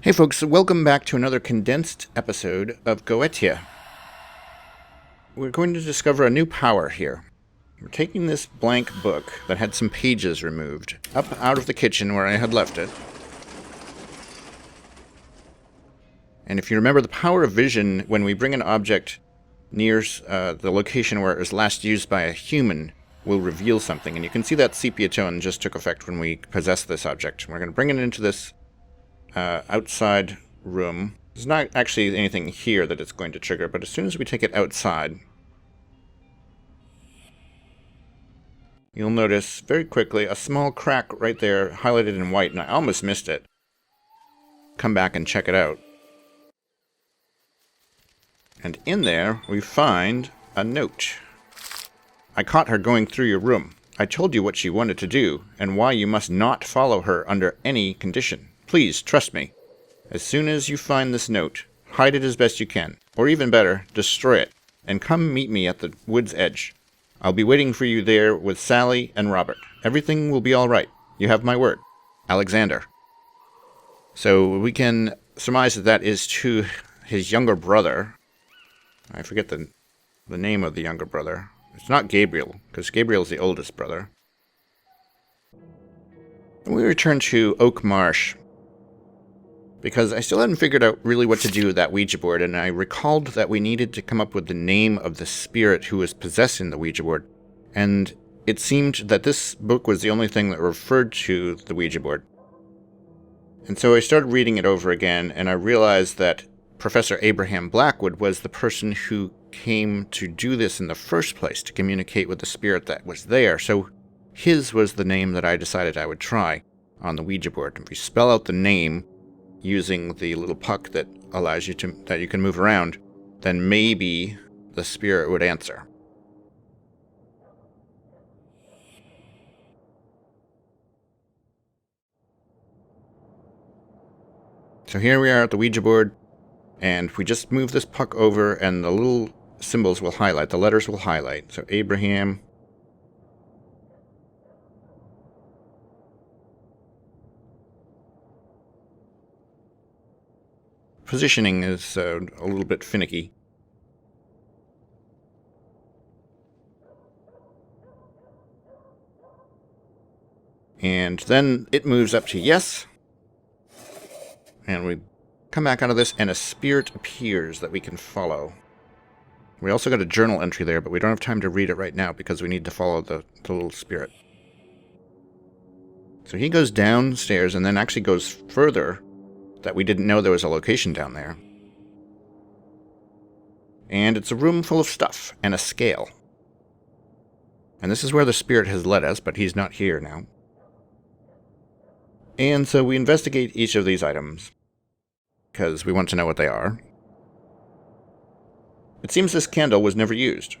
Hey folks, welcome back to another condensed episode of Goetia. We're going to discover a new power here. We're taking this blank book that had some pages removed up out of the kitchen where I had left it. And if you remember, the power of vision, when we bring an object near the location where it was last used by a human, will reveal something. And you can see that sepia tone just took effect when we possessed this object. We're going to bring it into this outside room. There's not actually anything here that it's going to trigger, but as soon as we take it outside, you'll notice very quickly a small crack right there highlighted in white, and I almost missed it. Come back and check it out. And in there, we find a note. I caught her going through your room. I told you what she wanted to do, and why you must not follow her under any condition. Please, trust me. As soon as you find this note, hide it as best you can. Or even better, destroy it, and come meet me at the wood's edge. I'll be waiting for you there with Sally and Robert. Everything will be all right. You have my word. Alexander. So we can surmise that that is to his younger brother. I forget the name of the younger brother. It's not Gabriel, because Gabriel's the oldest brother. And we return to Oak Marsh, because I still hadn't figured out really what to do with that Ouija board, and I recalled that we needed to come up with the name of the spirit who was possessing the Ouija board, and it seemed that this book was the only thing that referred to the Ouija board. And so I started reading it over again, and I realized that Professor Abraham Blackwood was the person who came to do this in the first place, to communicate with the spirit that was there, so his was the name that I decided I would try on the Ouija board. If we spell out the name using the little puck that allows you to, that you can move around, then maybe the spirit would answer. So here we are at the Ouija board, and we just move this puck over and the little symbols will highlight, the letters will highlight. So Abraham, positioning is a little bit finicky. And then it moves up to yes. And we come back out of this, and a spirit appears that we can follow. We also got a journal entry there, but we don't have time to read it right now because we need to follow the little spirit. So he goes downstairs and then actually goes further, that we didn't know there was a location down there. And it's a room full of stuff and a scale. And this is where the spirit has led us, but he's not here now. And so we investigate each of these items, because we want to know what they are. It seems this candle was never used.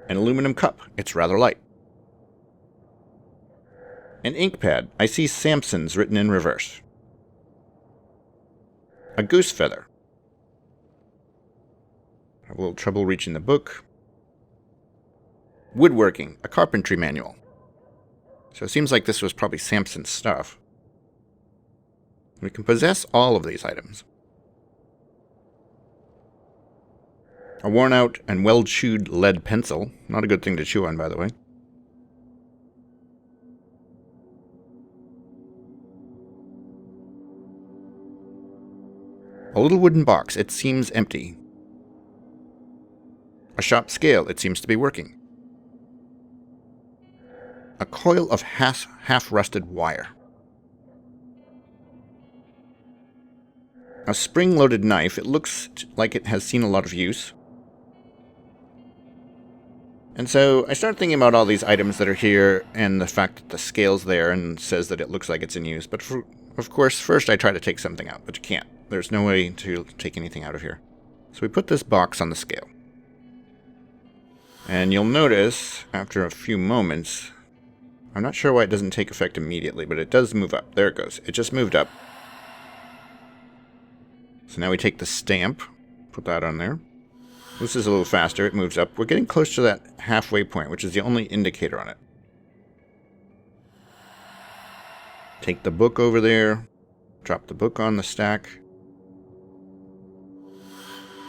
An aluminum cup. It's rather light. An ink pad. I see Samson's written in reverse. A goose feather. I have a little trouble reaching the book. Woodworking. A carpentry manual. So it seems like this was probably Samson's stuff. We can possess all of these items. A worn-out and well-chewed lead pencil. Not a good thing to chew on, by the way. A little wooden box. It seems empty. A sharp scale. It seems to be working. A coil of half-rusted wire. A spring-loaded knife. It looks like it has seen a lot of use. And so I started thinking about all these items that are here and the fact that the scale's there and says that it looks like it's in use. But of course, first I try to take something out, but you can't. There's no way to take anything out of here. So we put this box on the scale. And you'll notice, after a few moments, I'm not sure why it doesn't take effect immediately, but it does move up. There it goes. It just moved up. So now we take the stamp, put that on there. This is a little faster. It moves up. We're getting close to that halfway point, which is the only indicator on it. Take the book over there. Drop the book on the stack.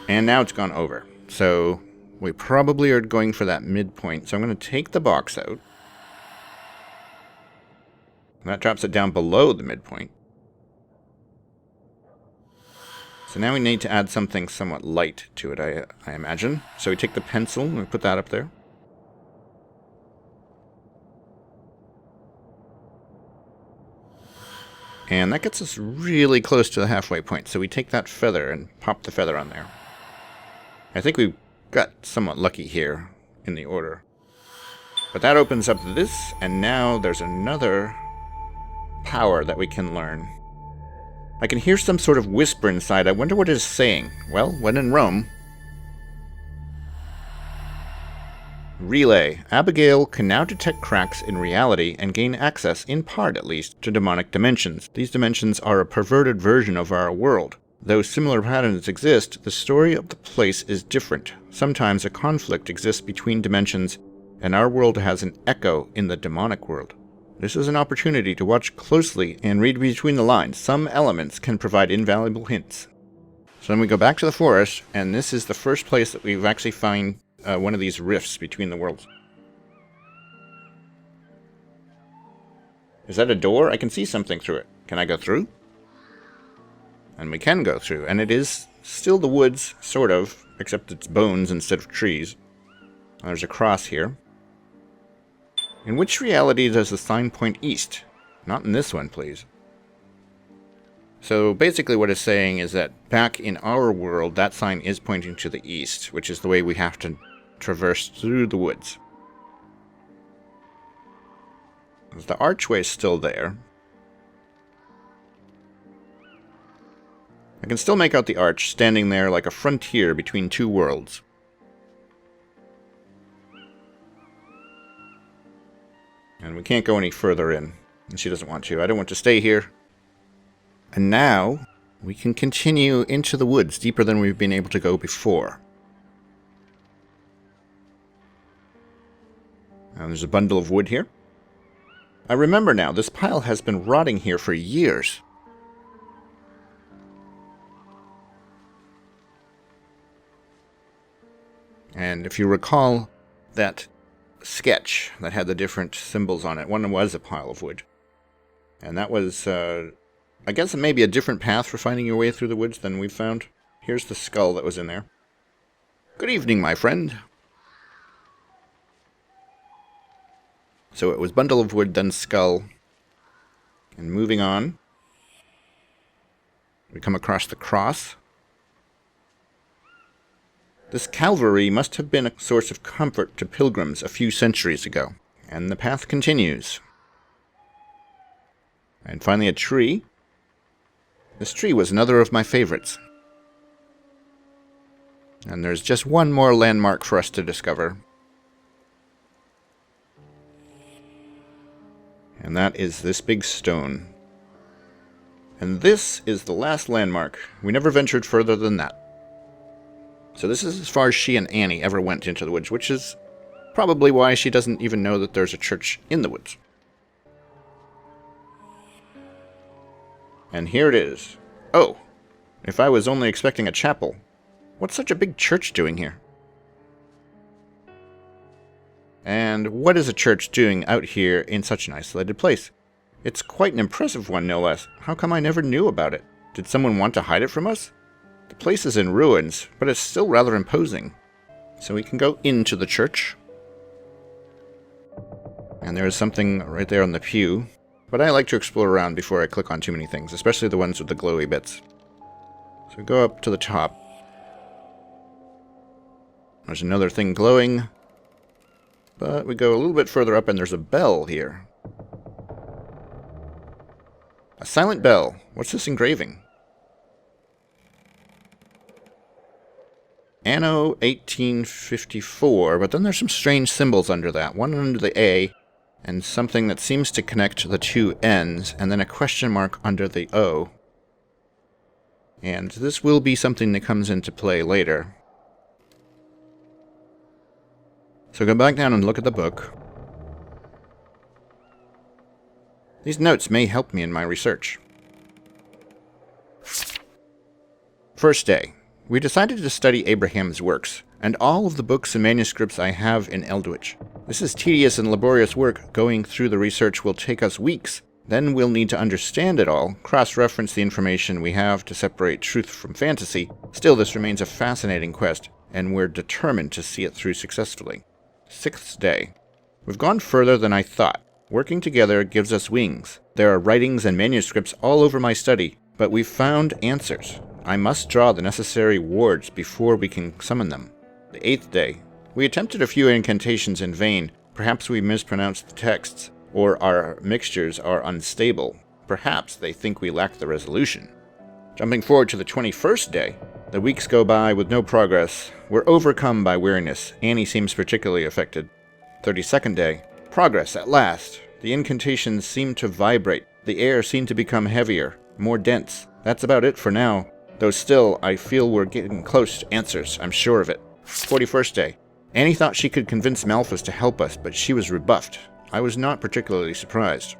And now it's gone over. So we probably are going for that midpoint. So I'm going to take the box out. That drops it down below the midpoint. So now we need to add something somewhat light to it, I imagine. So we take the pencil and we put that up there. And that gets us really close to the halfway point. So we take that feather and pop the feather on there. I think we got somewhat lucky here in the order. But that opens up this, and now there's another power that we can learn. I can hear some sort of whisper inside. I wonder what it is saying. Well, when in Rome. Relay. Abigail can now detect cracks in reality and gain access, in part at least, to demonic dimensions. These dimensions are a perverted version of our world. Though similar patterns exist, the story of the place is different. Sometimes a conflict exists between dimensions, and our world has an echo in the demonic world. This is an opportunity to watch closely and read between the lines. Some elements can provide invaluable hints. So then we go back to the forest, and this is the first place that we've actually found one of these rifts between the worlds. Is that a door? I can see something through it. Can I go through? And we can go through, and it is still the woods, sort of, except it's bones instead of trees. There's a cross here. In which reality does the sign point east? Not in this one, please. So basically what it's saying is that back in our world, that sign is pointing to the east, which is the way we have to traverse through the woods. The archway is still there. I can still make out the arch standing there like a frontier between two worlds. And we can't go any further in. And she doesn't want to. I don't want to stay here. And now, we can continue into the woods deeper than we've been able to go before. And there's a bundle of wood here. I remember now, this pile has been rotting here for years. And if you recall that sketch that had the different symbols on it, one was a pile of wood. And that was, I guess, maybe a different path for finding your way through the woods than we've found. Here's the skull that was in there. Good evening, my friend. So it was bundle of wood, then skull. And moving on, we come across the cross. This Calvary must have been a source of comfort to pilgrims a few centuries ago. And the path continues. And finally a tree. This tree was another of my favorites. And there's just one more landmark for us to discover. And that is this big stone. And this is the last landmark. We never ventured further than that. So this is as far as she and Annie ever went into the woods, which is probably why she doesn't even know that there's a church in the woods. And here it is. Oh, if I was only expecting a chapel, what's such a big church doing here? And what is a church doing out here in such an isolated place? It's quite an impressive one, no less. How come I never knew about it? Did someone want to hide it from us? The place is in ruins, but it's still rather imposing. So we can go into the church. And there is something right there on the pew. But I like to explore around before I click on too many things, especially the ones with the glowy bits. So we go up to the top. There's another thing glowing. But we go a little bit further up and there's a bell here. A silent bell. What's this engraving? Anno 1854, but then there's some strange symbols under that. One under the A, and something that seems to connect the two N's, and then a question mark under the O. And this will be something that comes into play later. So go back down and look at the book. These notes may help me in my research. First day. We decided to study Abraham's works, and all of the books and manuscripts I have in Eldritch. This is tedious and laborious work. Going through the research will take us weeks. Then we'll need to understand it all, cross-reference the information we have to separate truth from fantasy. Still, this remains a fascinating quest, and we're determined to see it through successfully. Sixth day. We've gone further than I thought. Working together gives us wings. There are writings and manuscripts all over my study, but we've found answers. I must draw the necessary wards before we can summon them. The eighth day. We attempted a few incantations in vain. Perhaps we mispronounced the texts, or our mixtures are unstable. Perhaps they think we lack the resolution. Jumping forward to the 21st day. The weeks go by with no progress. We're overcome by weariness. Annie seems particularly affected. 32nd day. Progress at last. The incantations seem to vibrate. The air seemed to become heavier, more dense. That's about it for now. Though still, I feel we're getting close to answers. I'm sure of it. 41st day. Annie thought she could convince Malthus to help us, but she was rebuffed. I was not particularly surprised.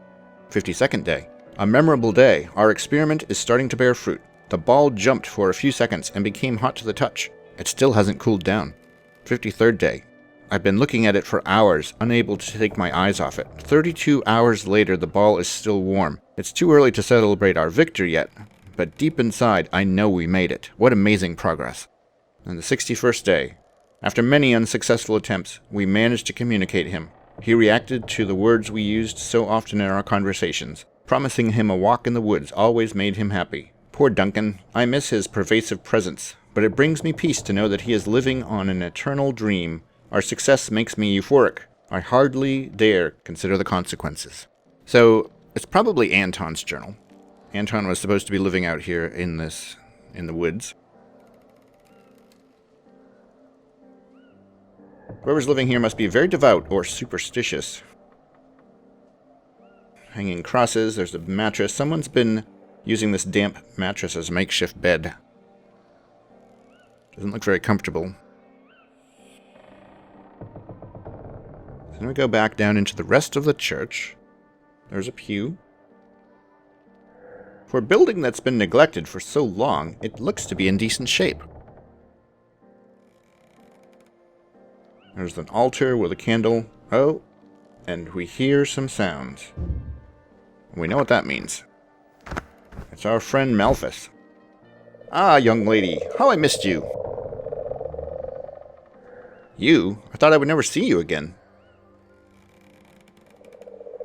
52nd day. A memorable day. Our experiment is starting to bear fruit. The ball jumped for a few seconds and became hot to the touch. It still hasn't cooled down. 53rd day. I've been looking at it for hours, unable to take my eyes off it. 32 hours later, the ball is still warm. It's too early to celebrate our victory yet, but deep inside, I know we made it. What amazing progress. On the 61st day, after many unsuccessful attempts, we managed to communicate him. He reacted to the words we used so often in our conversations. Promising him a walk in the woods always made him happy. Poor Duncan, I miss his pervasive presence, but it brings me peace to know that he is living on an eternal dream. Our success makes me euphoric. I hardly dare consider the consequences. So, it's probably Anton's journal. Anton was supposed to be living out here in the woods. Whoever's living here must be very devout or superstitious. Hanging crosses, there's a mattress. Someone's been using this damp mattress as a makeshift bed. Doesn't look very comfortable. Then we go back down into the rest of the church. There's a pew. For a building that's been neglected for so long, it looks to be in decent shape. There's an altar with a candle. Oh, and we hear some sounds. We know what that means. It's our friend Malthus. Ah, young lady, how I missed you. You? I thought I would never see you again.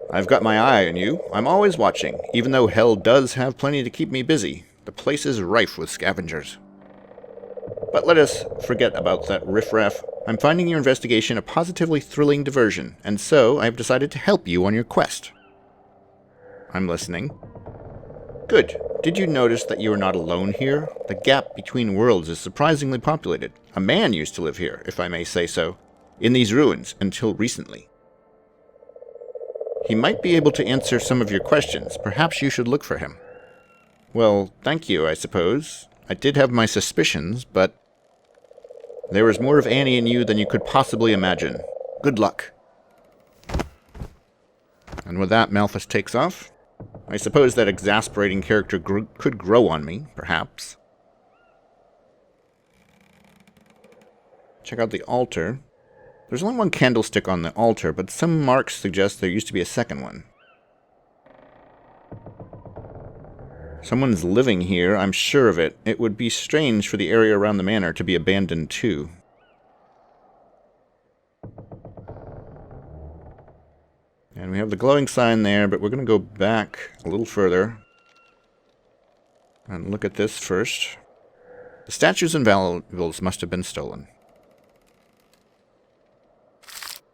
I've got my eye on you. I'm always watching, even though hell does have plenty to keep me busy. The place is rife with scavengers. But let us forget about that riffraff. I'm finding your investigation a positively thrilling diversion, and so I've decided to help you on your quest. I'm listening. Good. Did you notice that you are not alone here? The gap between worlds is surprisingly populated. A man used to live here, if I may say so, in these ruins, until recently. He might be able to answer some of your questions. Perhaps you should look for him. Well, thank you, I suppose. I did have my suspicions, but there is more of Annie in you than you could possibly imagine. Good luck. And with that, Malthus takes off. I suppose that exasperating character could grow on me, perhaps. Check out the altar. There's only one candlestick on the altar, but some marks suggest there used to be a second one. Someone's living here, I'm sure of it. It would be strange for the area around the manor to be abandoned too. And we have the glowing sign there, but we're going to go back a little further and look at this first. The statues and valuables must have been stolen.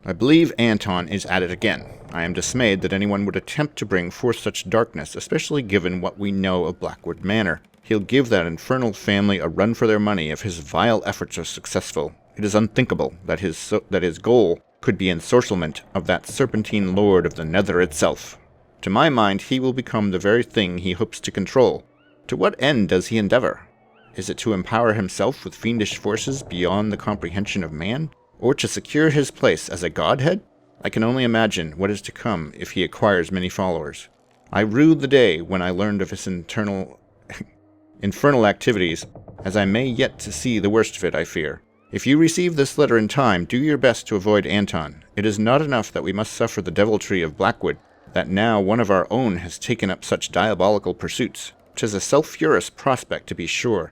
I believe Anton is at it again. I am dismayed that anyone would attempt to bring forth such darkness, especially given what we know of Blackwood Manor. He'll give that infernal family a run for their money if his vile efforts are successful. It is unthinkable that his goal could be ensorcelment of that serpentine lord of the nether itself. To my mind, he will become the very thing he hopes to control. To what end does he endeavor? Is it to empower himself with fiendish forces beyond the comprehension of man? Or to secure his place as a godhead? I can only imagine what is to come if he acquires many followers. I rue the day when I learned of his infernal activities, as I may yet to see the worst of it, I fear. If you receive this letter in time, do your best to avoid Anton. It is not enough that we must suffer the deviltry of Blackwood, that now one of our own has taken up such diabolical pursuits. 'Tis a sulphurous prospect, to be sure.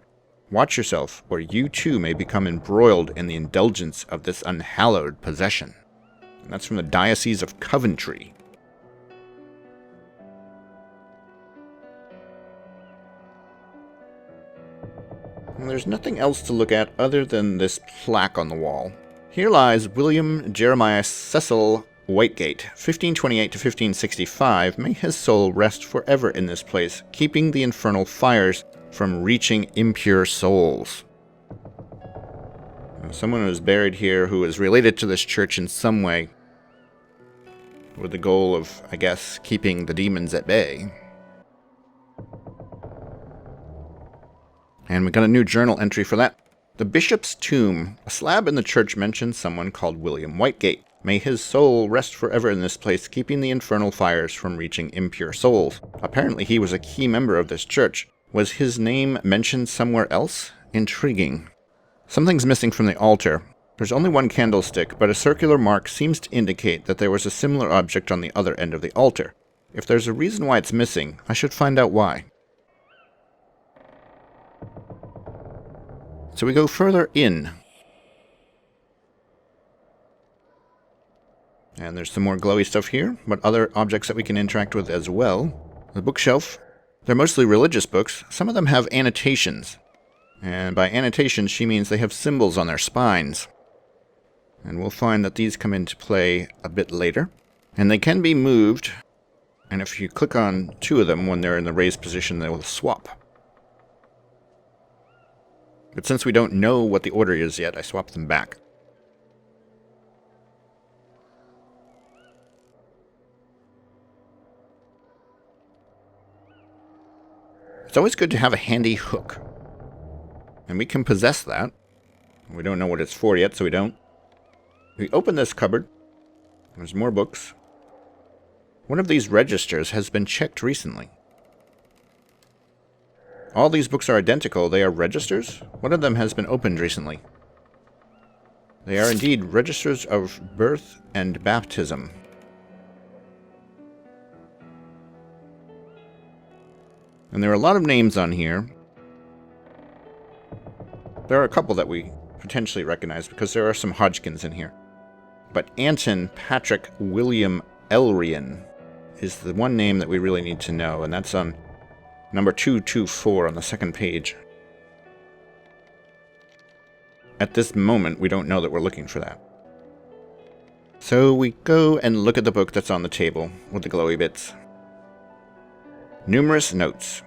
Watch yourself, or you too may become embroiled in the indulgence of this unhallowed possession. And that's from the Diocese of Coventry. And there's nothing else to look at other than this plaque on the wall. Here lies William Jeremiah Cecil Whitegate, 1528 to 1565. May his soul rest forever in this place, keeping the infernal fires from reaching impure souls. Someone was buried here who is related to this church in some way, with the goal of, I guess, keeping the demons at bay. And we got a new journal entry for that. The bishop's tomb. A slab in the church mentions someone called William Whitegate. May his soul rest forever in this place, keeping the infernal fires from reaching impure souls. Apparently he was a key member of this church. Was his name mentioned somewhere else? Intriguing. Something's missing from the altar. There's only one candlestick, but a circular mark seems to indicate that there was a similar object on the other end of the altar. If there's a reason why it's missing, I should find out why. So we go further in. And there's some more glowy stuff here, but other objects that we can interact with as well. The bookshelf. They're mostly religious books. Some of them have annotations. And by annotations, she means they have symbols on their spines. And we'll find that these come into play a bit later. And they can be moved. And if you click on two of them when they're in the raised position, they will swap. But since we don't know what the order is yet, I swapped them back. It's always good to have a handy hook. And we can possess that. We don't know what it's for yet, so we don't. We open this cupboard. There's more books. One of these registers has been checked recently. All these books are identical. They are registers? One of them has been opened recently. They are indeed registers of birth and baptism. And there are a lot of names on here. There are a couple that we potentially recognize because there are some Hodgkins in here. But Anton Patrick William Elrian is the one name that we really need to know, and that's on number 224 on the second page. At this moment, we don't know that we're looking for that. So we go and look at the book that's on the table with the glowy bits. Numerous notes.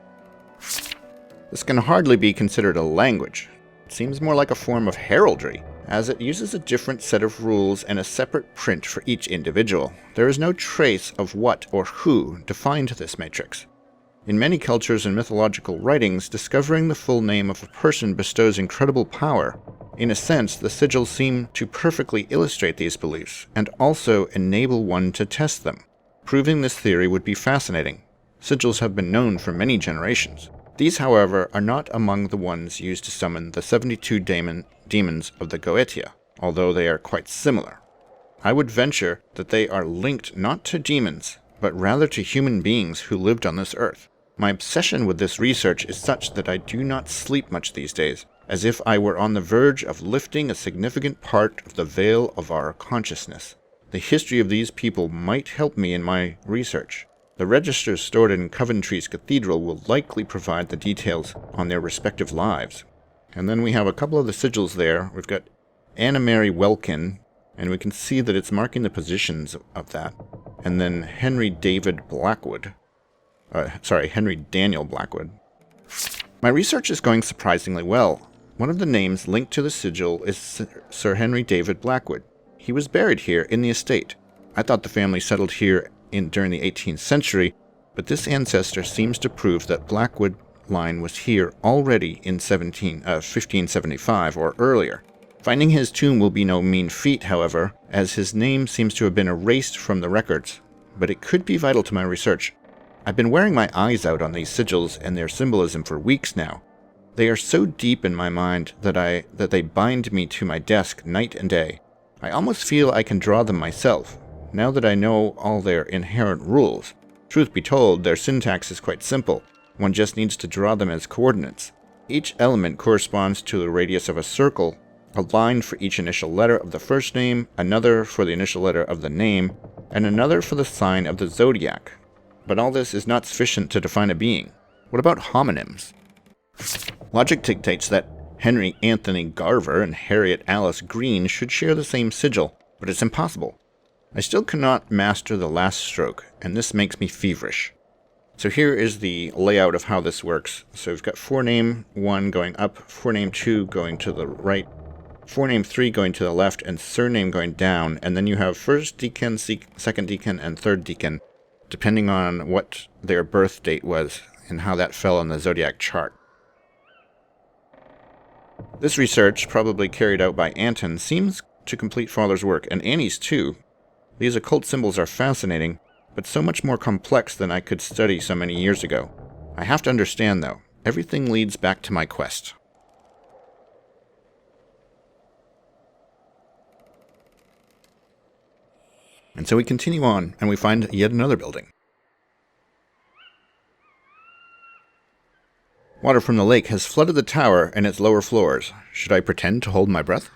This can hardly be considered a language. It seems more like a form of heraldry, as it uses a different set of rules and a separate print for each individual. There is no trace of what or who defined this matrix. In many cultures and mythological writings, discovering the full name of a person bestows incredible power. In a sense, the sigils seem to perfectly illustrate these beliefs, and also enable one to test them. Proving this theory would be fascinating. Sigils have been known for many generations. These, however, are not among the ones used to summon the 72 demons of the Goetia, although they are quite similar. I would venture that they are linked not to demons, but rather to human beings who lived on this earth. My obsession with this research is such that I do not sleep much these days, as if I were on the verge of lifting a significant part of the veil of our consciousness. The history of these people might help me in my research. The registers stored in Coventry's cathedral will likely provide the details on their respective lives. And then we have a couple of the sigils there. We've got Anna Mary Welkin, and we can see that it's marking the positions of that. And then Henry Daniel Blackwood. My research is going surprisingly well. One of the names linked to the sigil is Sir Henry David Blackwood. He was buried here in the estate. I thought the family settled here during the 18th century, but this ancestor seems to prove that Blackwood line was here already in 1575 or earlier. Finding his tomb will be no mean feat, however, as his name seems to have been erased from the records, but it could be vital to my research. I've been wearing my eyes out on these sigils and their symbolism for weeks now. They are so deep in my mind that they bind me to my desk night and day. I almost feel I can draw them myself, now that I know all their inherent rules. Truth be told, their syntax is quite simple. One just needs to draw them as coordinates. Each element corresponds to the radius of a circle, a line for each initial letter of the first name, another for the initial letter of the name, and another for the sign of the zodiac. But all this is not sufficient to define a being. What about homonyms? Logic dictates that Henry Anthony Garver and Harriet Alice Green should share the same sigil, but it's impossible. I still cannot master the last stroke, and this makes me feverish. So here is the layout of how this works. So we've got forename 1 going up, forename 2 going to the right, forename 3 going to the left, and surname going down, and then you have first deacon, second deacon, and third deacon, depending on what their birth date was and how that fell on the zodiac chart. This research, probably carried out by Anton, seems to complete Father's work, and Annie's too. These occult symbols are fascinating, but so much more complex than I could study so many years ago. I have to understand, though, everything leads back to my quest. And so we continue on, and we find yet another building. Water from the lake has flooded the tower and its lower floors. Should I pretend to hold my breath?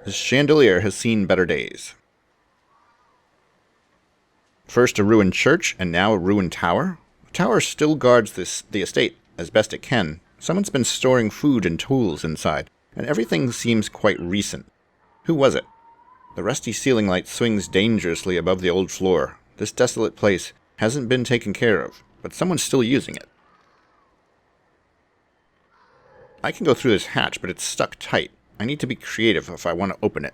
This chandelier has seen better days. First a ruined church, and now a ruined tower? The tower still guards the estate as best it can. Someone's been storing food and tools inside, and everything seems quite recent. Who was it? The rusty ceiling light swings dangerously above the old floor. This desolate place hasn't been taken care of, but someone's still using it. I can go through this hatch, but it's stuck tight. I need to be creative if I want to open it.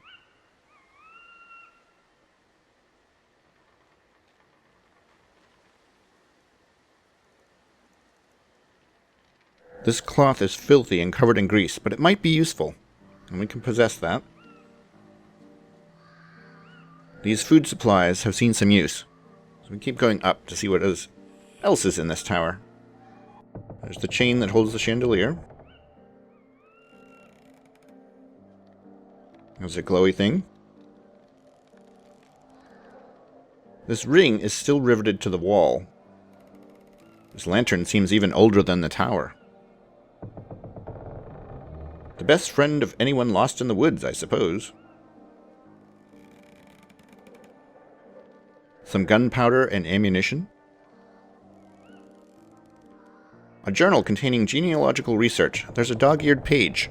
This cloth is filthy and covered in grease, but it might be useful, and we can possess that. These food supplies have seen some use, so we keep going up to see what else is in this tower. There's the chain that holds the chandelier. There's a glowy thing. This ring is still riveted to the wall. This lantern seems even older than the tower. The best friend of anyone lost in the woods, I suppose. Some gunpowder and ammunition. A journal containing genealogical research. There's a dog-eared page.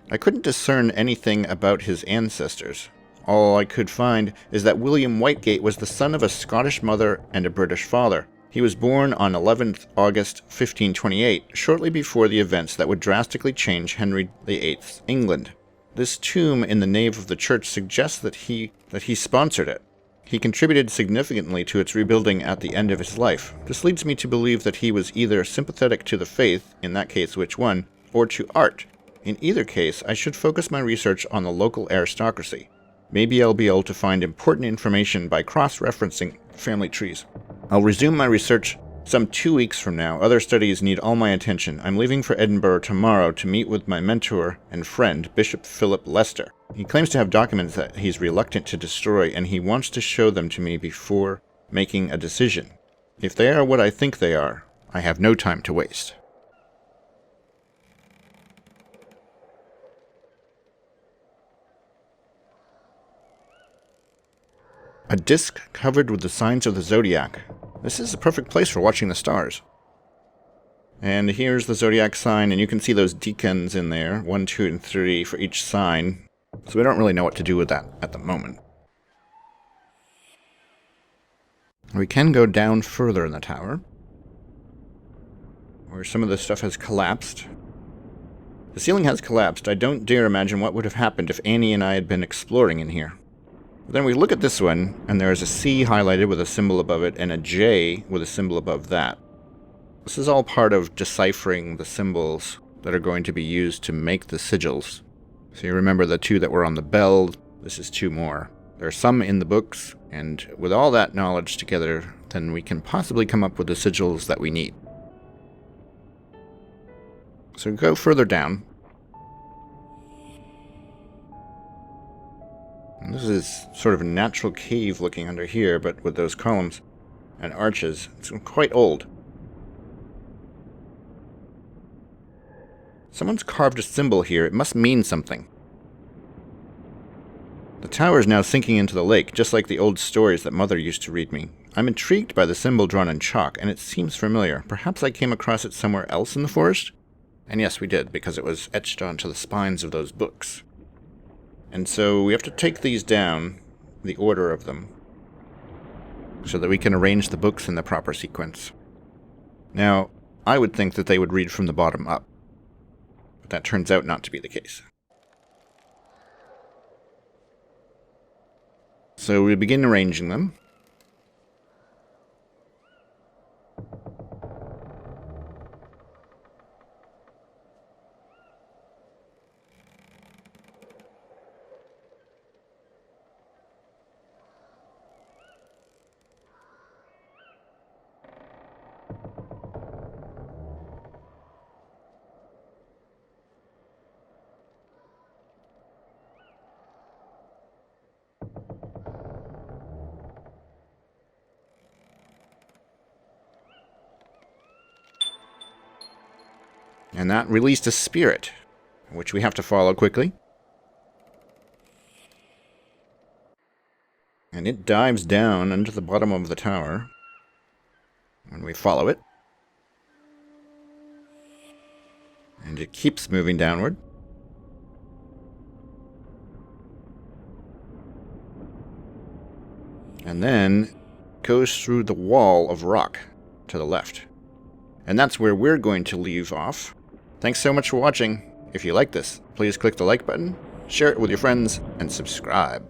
I couldn't discern anything about his ancestors. All I could find is that William Whitegate was the son of a Scottish mother and a British father. He was born on 11th August 1528, shortly before the events that would drastically change Henry VIII's England. This tomb in the nave of the church suggests that he sponsored it. He contributed significantly to its rebuilding at the end of his life. This leads me to believe that he was either sympathetic to the faith, in that case which one, or to art. In either case, I should focus my research on the local aristocracy. Maybe I'll be able to find important information by cross-referencing family trees. I'll resume my research some 2 weeks from now. Other studies need all my attention. I'm leaving for Edinburgh tomorrow to meet with my mentor and friend, Bishop Philip Lester. He claims to have documents that he's reluctant to destroy, and he wants to show them to me before making a decision. If they are what I think they are, I have no time to waste. A disc covered with the signs of the zodiac. This is a perfect place for watching the stars. And here's the zodiac sign, and you can see those deacons in there, 1, 2, and 3 for each sign. So we don't really know what to do with that at the moment. We can go down further in the tower, where some of the stuff has collapsed. The ceiling has collapsed. I don't dare imagine what would have happened if Annie and I had been exploring in here. Then we look at this one, and there is a C highlighted with a symbol above it, and a J with a symbol above that. This is all part of deciphering the symbols that are going to be used to make the sigils. So you remember the 2 that were on the bell. This is 2 more. There are some in the books, and with all that knowledge together, then we can possibly come up with the sigils that we need. So go further down. And this is sort of a natural cave looking under here, but with those columns and arches. It's quite old. Someone's carved a symbol here. It must mean something. The tower is now sinking into the lake, just like the old stories that Mother used to read me. I'm intrigued by the symbol drawn in chalk, and it seems familiar. Perhaps I came across it somewhere else in the forest? And yes, we did, because it was etched onto the spines of those books. And so we have to take these down, the order of them, so that we can arrange the books in the proper sequence. Now, I would think that they would read from the bottom up, but that turns out not to be the case. So we begin arranging them. And that released a spirit, which we have to follow quickly. And it dives down into the bottom of the tower. And we follow it. And it keeps moving downward. And then goes through the wall of rock to the left. And that's where we're going to leave off. Thanks so much for watching. If you like this, please click the like button, share it with your friends, and subscribe.